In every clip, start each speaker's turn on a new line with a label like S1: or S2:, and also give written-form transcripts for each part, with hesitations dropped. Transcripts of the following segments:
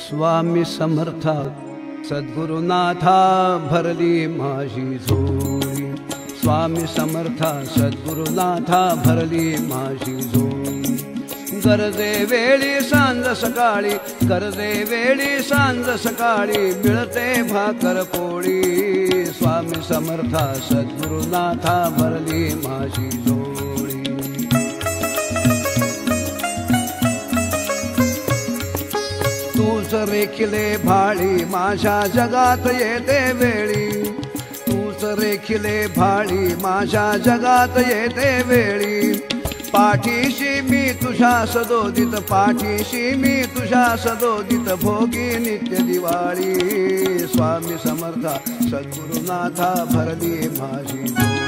S1: स्वामी समर्था सद्गुरुनाथा भरली माझी झोळी। स्वामी समर्था सद्गुरुनाथा भरली माझी झोळी। गरजे वेळी सांज सकाळी, गरजे वेळी सांज सकाळी मिळते भाकर पोळी। स्वामी समर्था सद्गुरुनाथा भरली माझी झोळी। तूच रेखिले भाळी माझ्या जगात येते वेळी, तूच रेखिले भाळी माझ्या जगात येते वेळी। पाठीशी मी तुझ्या सदोदित, पाठीशी मी तुझ्या सदोदित भोगी नित्य दिवाळी। स्वामी समर्था सद्गुरुनाथा भरली माझी झोळी।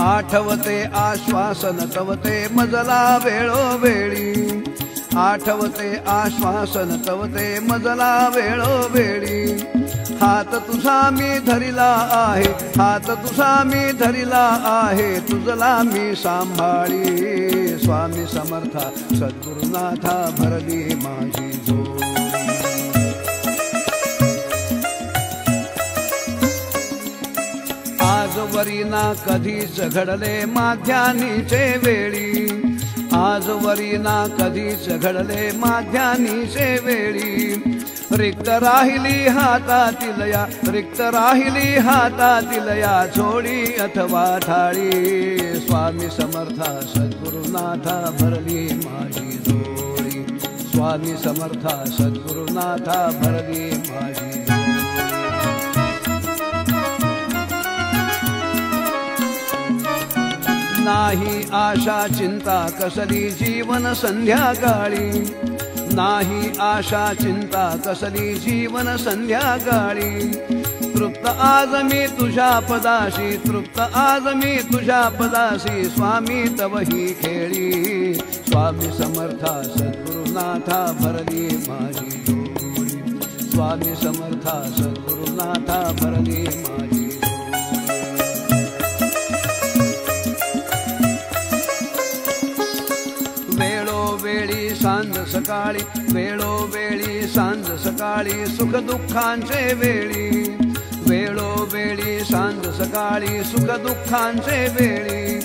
S1: आठवते आश्वासन तवते मजला वेळोवेळी, आठवते आश्वासन तवते मजला वेळोवेळी। हात तुझा मी धरिला आहे, हात तुझा मी धरिला आहे, तुझला मी सांभाळी। स्वामी समर्था सद्गुरुनाथा भरली माझी झोळी। आजवरी ना कधीच घडले माध्यानीचे वेळी, आजवरी ना कधीच घडले माध्यानीचे वेळी। रिक्त राहिली हातातील या, रिक्त राहिली हातातील या झोळी अथवा थाळी। स्वामी समर्था सद्गुरुनाथा भरली माझी झोळी। स्वामी समर्था सद्गुरुनाथा भरली माझी झोळी। नाही आशा चिंता कसली जीवन संध्याकाळी, नाही आशा चिंता कसली जीवन संध्याकाळी। तृप्त आज मी तुझ्या पदाशी, तृप्त आज मी तुझ्या पदाशी, स्वामी तव ही खेळी। स्वामी समर्था सद्गुरुनाथा भरली माझी झोळी। स्वामी समर्था सद्गुरुनाथा भरली माझी। वेळोवेळी सांज सकाळी, वेळोवेळी सांज सकाळी सुख दुःखांचे वेळी, वेळोवेळी सांज सकाळी सुख दुःखांचे वेळी।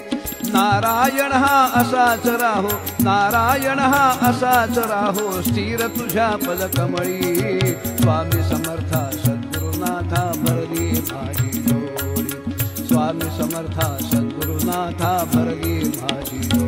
S1: नारायण हा असाच राहो, नारायण हा असाच राहो, स्थिर तुझ्या पदकमळी। स्वामी समर्था सद्गुरुनाथा भरली माझी झोळी। स्वामी समर्था सद्गुरुनाथा भरली माझी झोळी।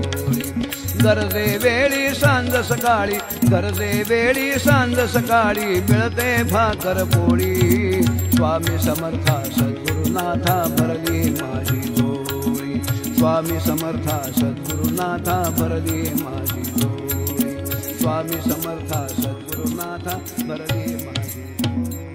S1: गरजे वेळी सांज सकाळी, गरजे वेळी सांज सकाळी मिळते भाकर पोळी। स्वामी समर्था सद्गुरुनाथा भरली माझी झोळी। स्वामी समर्था सद्गुरुनाथा भरली माझी झोळी। स्वामी समर्था सद्गुरुनाथा भरली माझी झोळी।